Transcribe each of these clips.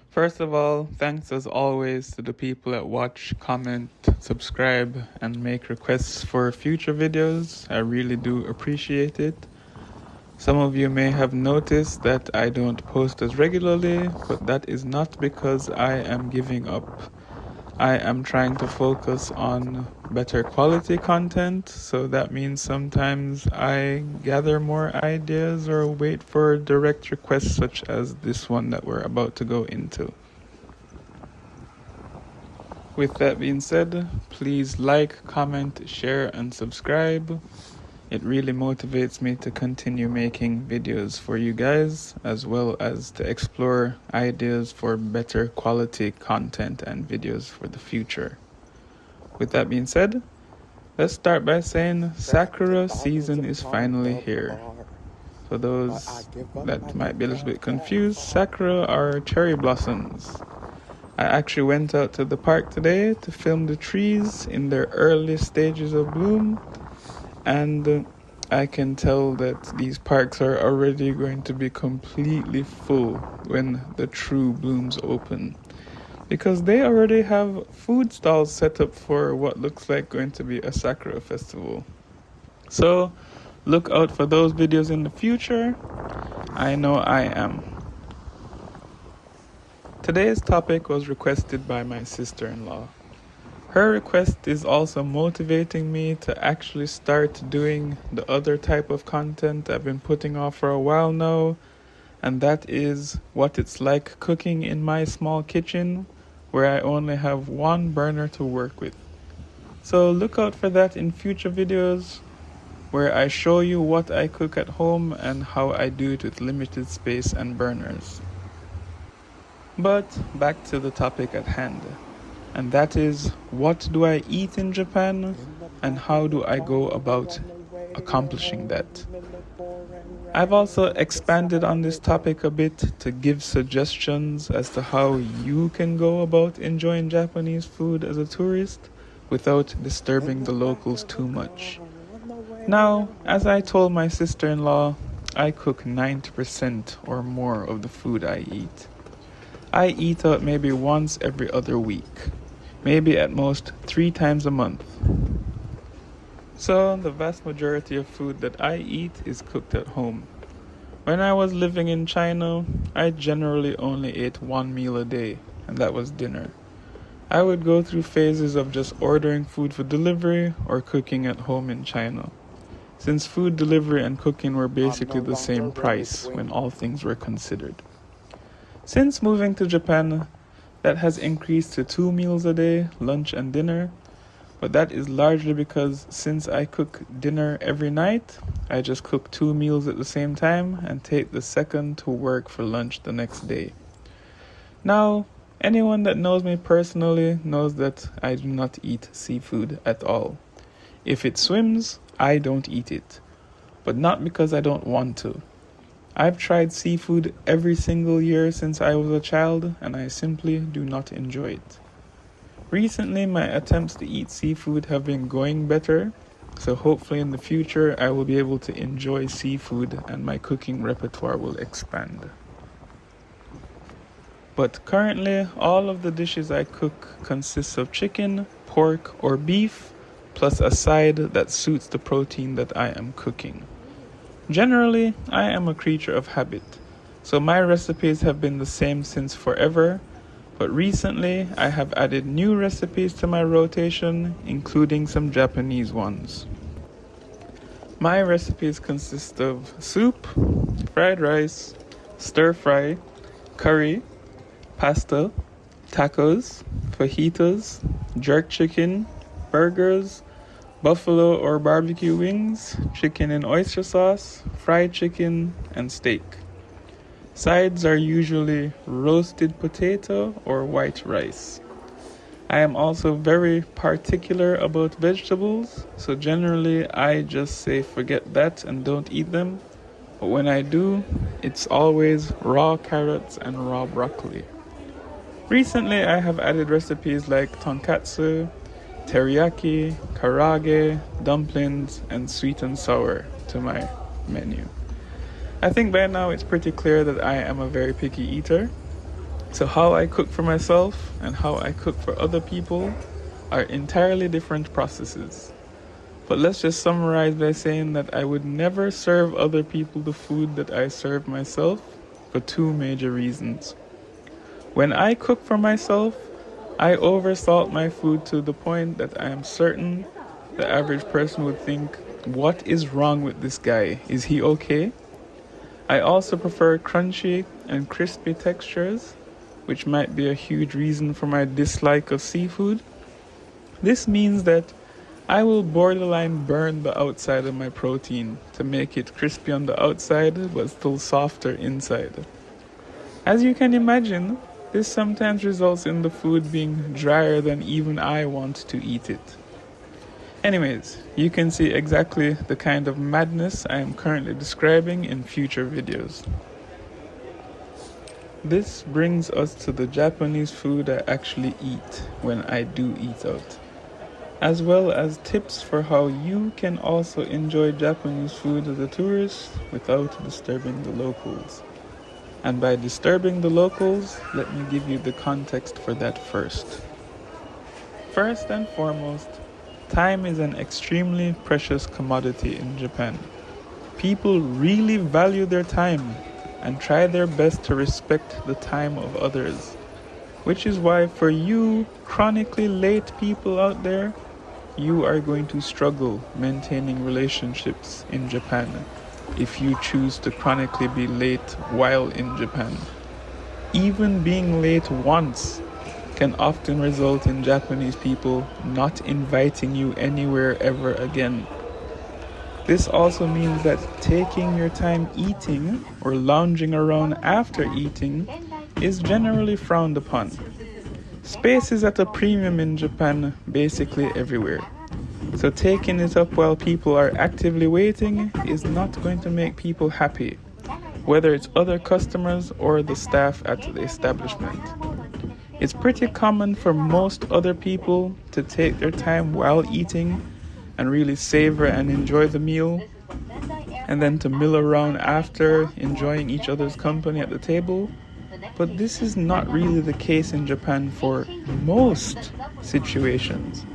First of all, thanks as always to the people that watch, comment, subscribe, and make requests for future videos. I really do appreciate it. Some of you may have noticed that I don't post as regularly, but that is not because I am giving up. I am trying to focus on better quality content, so that means sometimes I gather more ideas or wait for direct requests such as this one that we're about to go into. With that being said, please like, comment, share, and subscribe. It really motivates me to continue making videos for you guys, as well as to explore ideas for better quality content and videos for the future. With that being said, let's start by saying Sakura season is finally here. For those that might be a little bit confused, Sakura are cherry blossoms. I actually went out to the park today to film the trees in their early stages of bloom, and I can tell that these parks are already going to be completely full when the true blooms open, because they already have food stalls set up for what looks like going to be a Sakura festival. So look out for those videos in the future. I know I am. Today's topic was requested by my sister-in-law. Her request is also motivating me to actually start doing the other type of content I've been putting off for a while now, and that is what it's like cooking in my small kitchen where I only have one burner to work with. So look out for that in future videos where I show you what I cook at home and how I do it with limited space and burners. But back to the topic at hand. And that is, what do I eat in Japan and how do I go about accomplishing that? I've also expanded on this topic a bit to give suggestions as to how you can go about enjoying Japanese food as a tourist without disturbing the locals too much. Now, as I told my sister-in-law, I cook 90% or more of the food I eat. I eat out maybe once every other week, maybe at most 3 times a month. So the vast majority of food that I eat is cooked at home. When I was living in China, I generally only ate 1 meal a day, and that was dinner. I would go through phases of just ordering food for delivery or cooking at home in China, since food delivery and cooking were basically the same price when all things were considered. Since moving to Japan, that has increased to 2 meals a day, lunch and dinner, but that is largely because since I cook dinner every night, I just cook 2 meals at the same time and take the second to work for lunch the next day. Now, anyone that knows me personally knows that I do not eat seafood at all. If it swims, I don't eat it, but not because I don't want to. I've tried seafood every single year since I was a child, and I simply do not enjoy it. Recently, my attempts to eat seafood have been going better, so hopefully in the future I will be able to enjoy seafood and my cooking repertoire will expand. But currently, all of the dishes I cook consists of chicken, pork, or beef, plus a side that suits the protein that I am cooking. Generally, I am a creature of habit, so my recipes have been the same since forever, but recently I have added new recipes to my rotation, including some Japanese ones. My recipes consist of soup, fried rice, stir fry, curry, pasta, tacos, fajitas, jerk chicken, burgers, buffalo or barbecue wings, chicken and oyster sauce, fried chicken, and steak. Sides are usually roasted potato or white rice. I am also very particular about vegetables, so generally I just say forget that and don't eat them. But when I do, it's always raw carrots and raw broccoli. Recently I have added recipes like tonkatsu, teriyaki, karage, dumplings, and sweet and sour to my menu. I think by now it's pretty clear that I am a very picky eater. So how I cook for myself and how I cook for other people are entirely different processes. But let's just summarize by saying that I would never serve other people the food that I serve myself for two major reasons. When I cook for myself, I oversalt my food to the point that I am certain the average person would think, what is wrong with this guy? Is he okay? I also prefer crunchy and crispy textures, which might be a huge reason for my dislike of seafood. This means that I will borderline burn the outside of my protein to make it crispy on the outside but still softer inside. As you can imagine, this sometimes results in the food being drier than even I want to eat it. Anyways, you can see exactly the kind of madness I am currently describing in future videos. This brings us to the Japanese food I actually eat when I do eat out, as well as tips for how you can also enjoy Japanese food as a tourist without disturbing the locals. And by disturbing the locals, let me give you the context for that first. First and foremost, time is an extremely precious commodity in Japan. People really value their time and try their best to respect the time of others, which is why for you chronically late people out there, you are going to struggle maintaining relationships in Japan if you choose to chronically be late while in Japan. Even being late once can often result in Japanese people not inviting you anywhere ever again. This also means that taking your time eating or lounging around after eating is generally frowned upon. Space is at a premium in Japan basically everywhere. So taking it up while people are actively waiting is not going to make people happy, whether it's other customers or the staff at the establishment. It's pretty common for most other people to take their time while eating and really savor and enjoy the meal, and then to mill around after, enjoying each other's company at the table. But this is not really the case in Japan for most situations.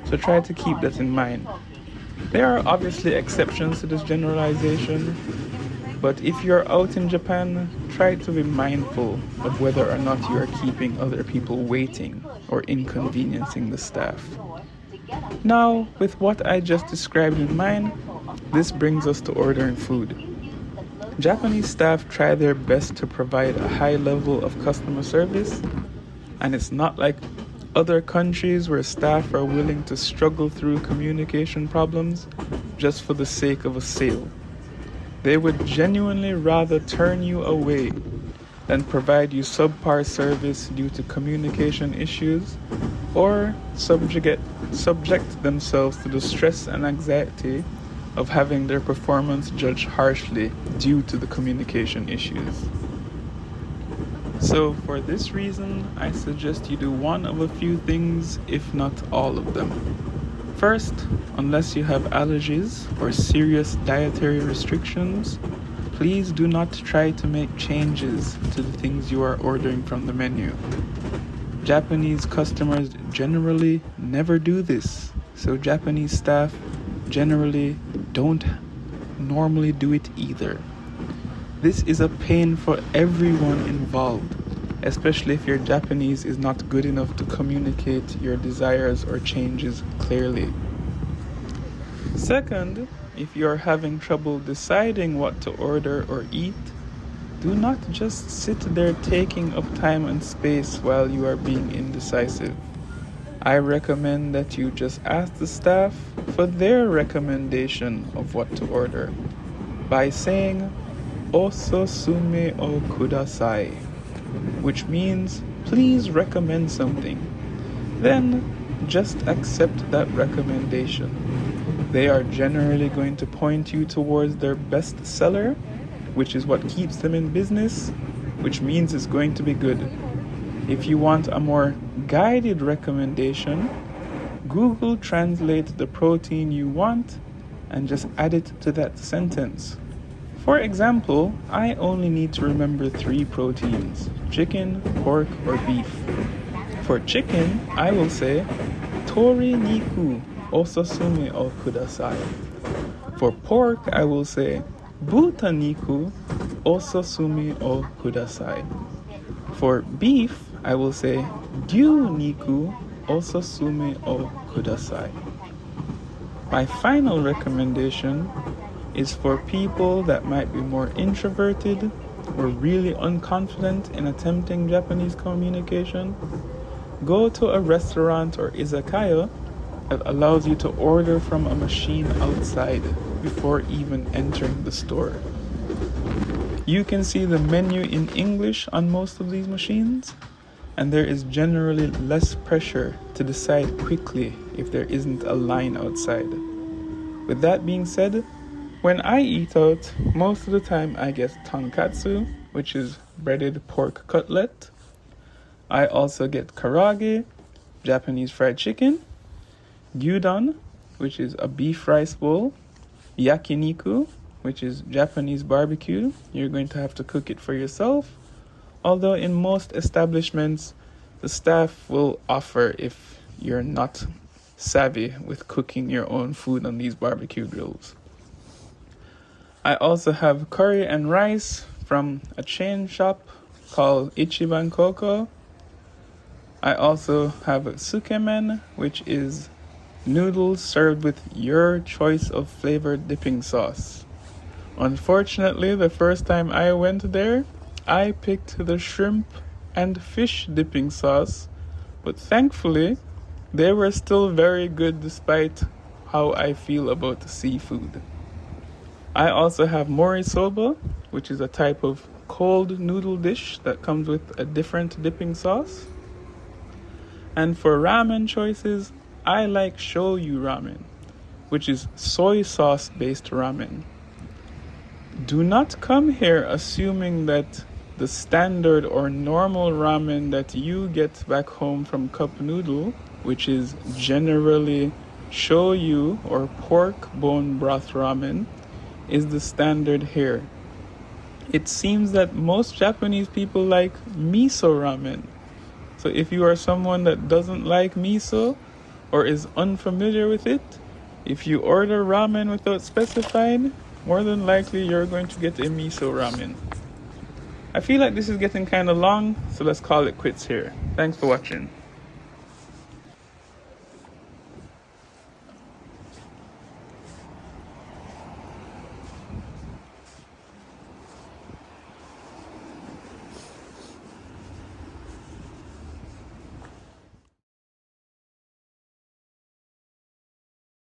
So try to keep that in mind. There are obviously exceptions to this generalization, but if you're out in Japan, try to be mindful of whether or not you are keeping other people waiting or inconveniencing the staff. Now, with what I just described in mind, this brings us to ordering food. Japanese staff try their best to provide a high level of customer service, and it's not like other countries where staff are willing to struggle through communication problems just for the sake of a sale. They would genuinely rather turn you away than provide you subpar service due to communication issues or subject themselves to the stress and anxiety of having their performance judged harshly due to the communication issues. So for this reason, I suggest you do one of a few things, if not all of them. First, unless you have allergies or serious dietary restrictions, please do not try to make changes to the things you are ordering from the menu. Japanese customers generally never do this, so Japanese staff generally don't normally do it either. This is a pain for everyone involved, especially if your Japanese is not good enough to communicate your desires or changes clearly. Second, if you are having trouble deciding what to order or eat, do not just sit there taking up time and space while you are being indecisive. I recommend that you just ask the staff for their recommendation of what to order by saying "Osusume o kudasai," which means please recommend something. Then just accept that recommendation. They are generally going to point you towards their best seller, which is what keeps them in business, which means it's going to be good. If you want a more guided recommendation, Google translate the protein you want and just add it to that sentence. For example, I only need to remember 3 proteins: chicken, pork, or beef. For chicken, I will say tori niku osasume o kudasai. For pork, I will say buta niku osasume o kudasai. For beef, I will say gyu niku osasume o kudasai. My final recommendation is for people that might be more introverted or really unconfident in attempting Japanese communication. Go to a restaurant or izakaya that allows you to order from a machine outside before even entering the store. You can see the menu in English on most of these machines, and there is generally less pressure to decide quickly if there isn't a line outside. With that being said, when I eat out, most of the time I get tonkatsu, which is breaded pork cutlet. I also get karaage, Japanese fried chicken, gyudon, which is a beef rice bowl, yakiniku, which is Japanese barbecue. You're going to have to cook it for yourself, although in most establishments, the staff will offer if you're not savvy with cooking your own food on these barbecue grills. I also have curry and rice from a chain shop called Ichiban Koko. I also have tsukemen, which is noodles served with your choice of flavored dipping sauce. Unfortunately, the first time I went there, I picked the shrimp and fish dipping sauce, but thankfully, they were still very good despite how I feel about the seafood. I also have morisoba, which is a type of cold noodle dish that comes with a different dipping sauce. And for ramen choices, I like shoyu ramen, which is soy sauce based ramen. Do not come here assuming that the standard or normal ramen that you get back home from cup noodle, which is generally shoyu or pork bone broth ramen, is the standard here. It seems that most Japanese people like miso ramen. So if you are someone that doesn't like miso or is unfamiliar with it, if you order ramen without specifying, more than likely you're going to get a miso ramen. I feel like this is getting kind of long, so let's call it quits here. Thanks for watching.